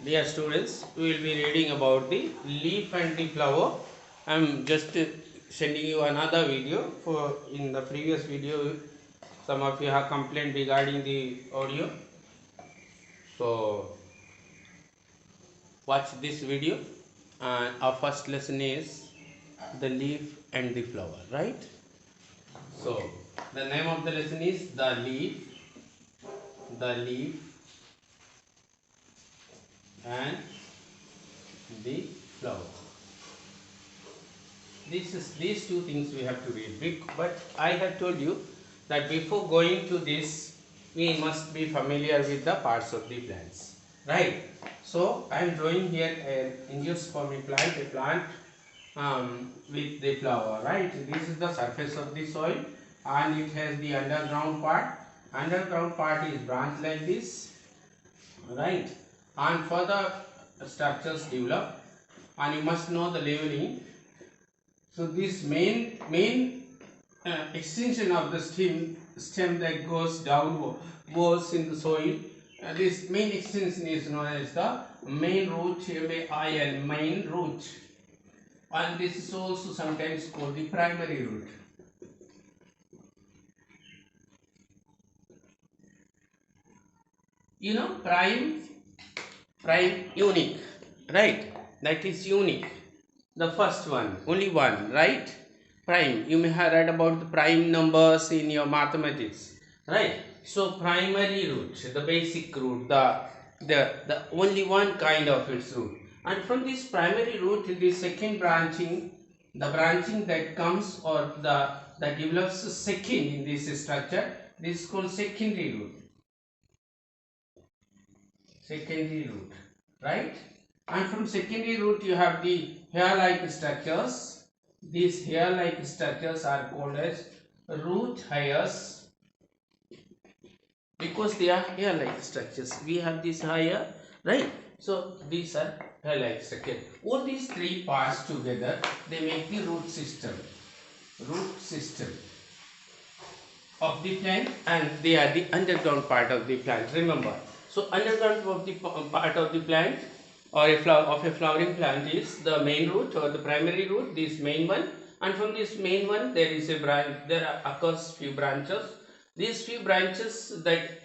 Dear students, we will be reading about the leaf and the flower. I am just sending you another video. For in the previous video, some of you have complained regarding the audio. So watch this video. And our first lesson is the leaf and the flower, right? So the name of the lesson is the leaf and the flower. These two things we have to read, but I have told you that before going to this we must be familiar with the parts of the plants, right? So I am drawing here an angiospermy plant, a plant with the flower, right? This is the surface of the soil and it has the underground part is branched like this, right? And further structures develop, and you must know the leveling. So this main extension of the stem that goes downwards in the soil, this main extension is known as the main root, MAIN, main root, and this is also sometimes called the primary root. You know, prime unique, right? That is unique. The first one, only one, right? Prime. You may have read about the prime numbers in your mathematics, right? So primary root, the basic root, the only one kind of its root. And from this primary root, the second branching, the branching that comes or that develops second in this structure, this is called secondary root. Secondary root, right? And from secondary root you have the hair-like structures. These hair-like structures are called as root hairs because they are hair-like structures. We have this hair, right? So these are hair-like structures. All these three parts together, they make the root system of the plant, and they are the underground part of the plant. Remember, so underground of the part of the plant or a flowering plant is the main root or the primary root, this main one, and from this main one there is a branch, there occurs few branches. These few branches that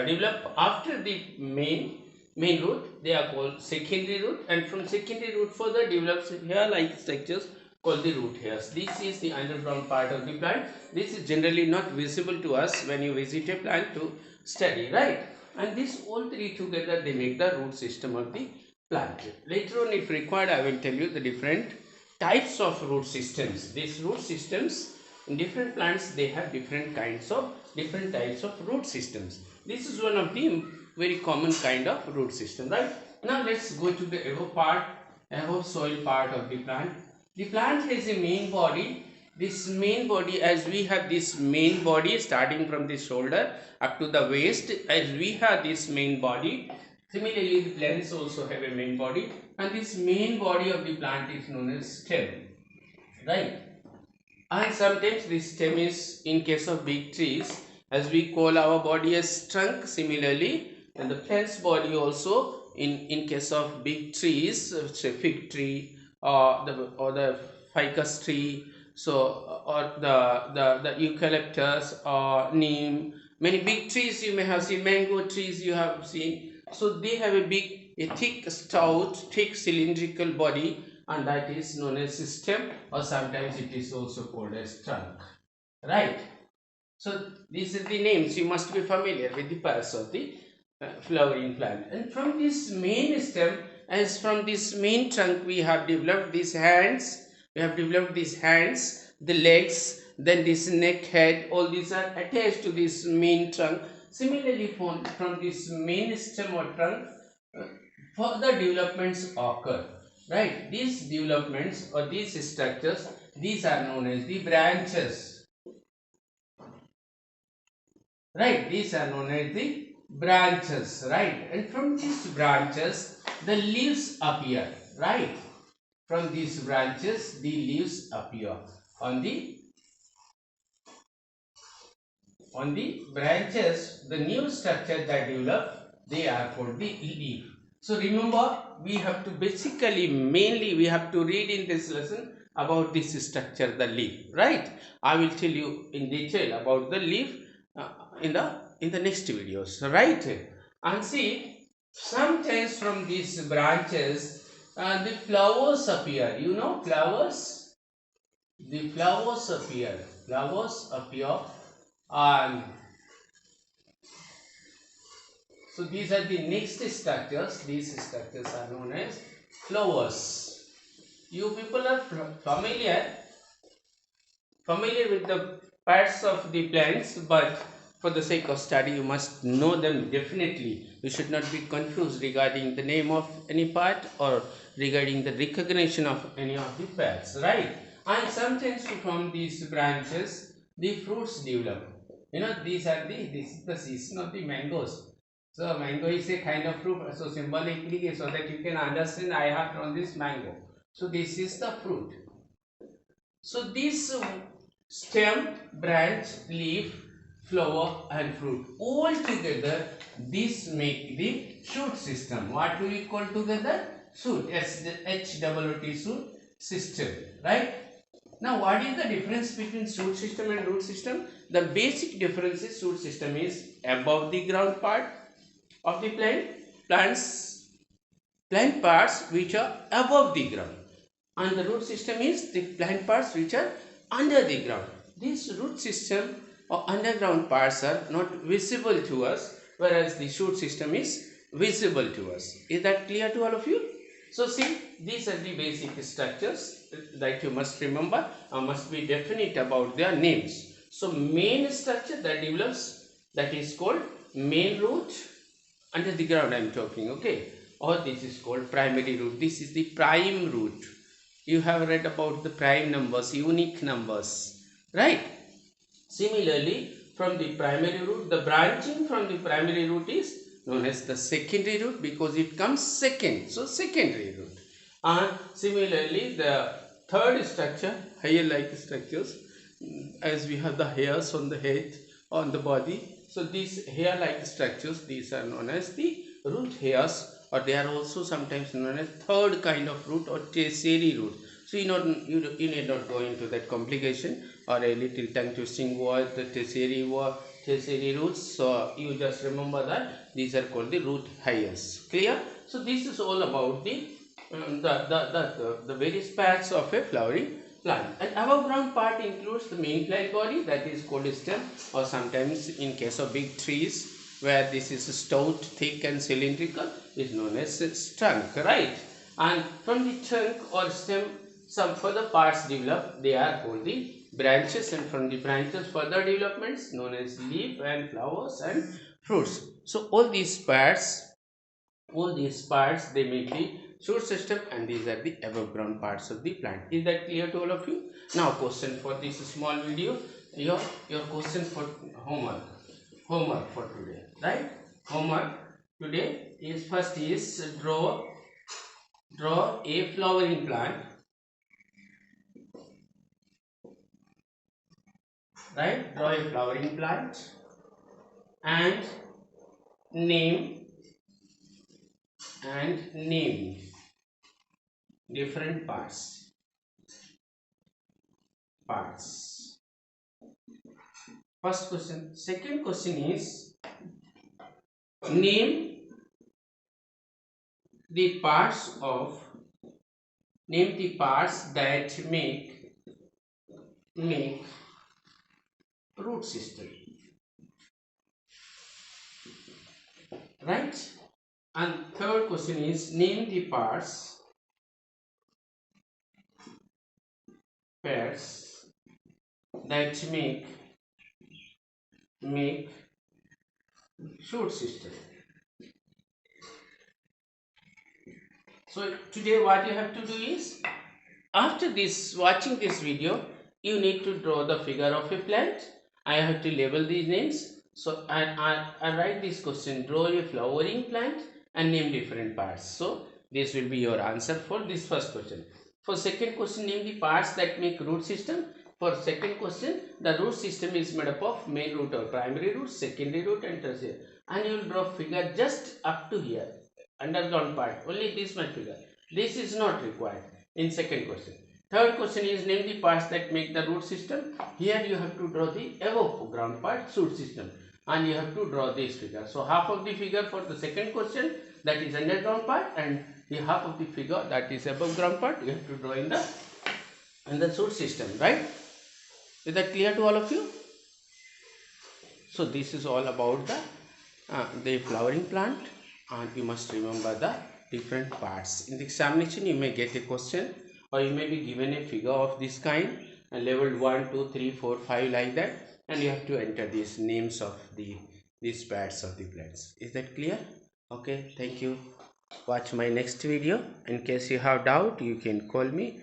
develop after the main root, they are called secondary root, and from secondary root further develops hair like structures called the root hairs. This is the underground part of the plant. This is generally not visible to us when you visit a plant to study, right? And these all three together, they make the root system of the plant. Later on, if required, I will tell you the different types of root systems. These root systems in different plants, they have different types of root systems. This is one of the very common kind of root system, right? Now let's go to the above soil part of the plant. The plant has a main body. This main body, as we have this main body starting from the shoulder up to the waist, as we have this main body, similarly the plants also have a main body, and this main body of the plant is known as stem, right? And sometimes this stem is, in case of big trees, as we call our body as trunk, similarly, and the plant's body also in case of big trees, say fig tree or the ficus tree, so or the eucalyptus or neem, many big trees you may have seen, mango trees you have seen. So they have a thick, stout, thick cylindrical body, and that is known as stem, or sometimes it is also called as trunk, right? So these are the names. You must be familiar with the parts of the flowering plant. And from this main stem, as from this main trunk, we have developed these hands, the legs, then this neck, head, all these are attached to this main trunk. Similarly, from this main stem or trunk, further developments occur, right? These developments or these structures, these are known as the branches, right? These are known as the branches, right? And from these branches the leaves appear, right? From these branches the leaves appear. On the branches, the new structure that develop, they are called the leaf. So remember, we have to mainly we have to read in this lesson about this structure, the leaf, right? I will tell you in detail about the leaf in the next videos, right? And see, sometimes from these branches, the flowers appear. You know, flowers. The flowers appear. Flowers appear, and so these are the next structures. These structures are known as flowers. You people are familiar with the parts of the plants, but for the sake of study, you must know them definitely. You should not be confused regarding the name of any part or regarding the recognition of any of the parts, right? And sometimes from these branches, the fruits develop. You know, this is the season of the mangoes. So mango is a kind of fruit. So symbolically, so that you can understand, I have drawn this mango. So this is the fruit. So this stem, branch, leaf, flower and fruit all together, this make the shoot system. What do we call together? Shoot. H-O-O-T, shoot system, right? Now what is the difference between shoot system and root system? The basic difference is shoot system is above the ground part of the plant parts which are above the ground, and the root system is the plant parts which are under the ground. These root system or underground parts are not visible to us, whereas the shoot system is visible to us. Is that clear to all of you? So see, these are the basic structures that you must remember and must be definite about their names. So main structure that develops, that is called main root, under the ground I am talking, okay? Or this is called primary root. This is the prime root. You have read about the prime numbers, unique numbers, right? Similarly, from the primary root, the branching from the primary root is known as the secondary root because it comes second. So secondary root. And similarly, the third structure, hair-like structures, as we have the hairs on the head, on the body. So these hair-like structures, these are known as the root hairs, or they are also sometimes known as third kind of root or tertiary root. So you need not go into that complication or a little tongue twisting word, the tertiary roots. So you just remember that these are called the root hairs. Clear? So this is all about the various parts of a flowering plant. And above ground part includes the main plant body, that is called stem, or sometimes in case of big trees where this is stout, thick and cylindrical, is known as trunk, right? And from the trunk or stem, some further parts develop, they are called the branches, and from the branches further developments known as leaf and flowers and fruits. So all these parts they make the shoot system, and these are the above ground parts of the plant. Is that clear to all of you? Now question for this small video, your question for homework for today, right? Homework today is first is draw a flowering plant, right? Draw a flowering plant and name different parts. First question. Second question is name the parts that make root system, right? And third question is name the pairs that make shoot system. So today what you have to do is, after watching this video, you need to draw the figure of a plant. I have to label these names. So I write this question: draw a flowering plant and name different parts. So this will be your answer for this first question. For second question, name the parts that make root system. For second question, the root system is made up of main root or primary root, secondary root and tertiary. And you will draw figure just up to here. underground part, only this much figure. This is not required in second question. Third question is name the parts that make the root system. Here you have to draw the above ground part, shoot system, and you have to draw this figure. So half of the figure for the second question, that is underground part, and the half of the figure that is above ground part you have to draw in the shoot system, right? Is that clear to all of you? So this is all about the flowering plant, and you must remember the different parts. In the examination you may get a question, or you may be given a figure of this kind, level 1, 2, 3, 4, 5 like that, and you have to enter these names of these parts of the plants. Is that clear? Okay, thank you. Watch my next video. In case you have doubt, you can call me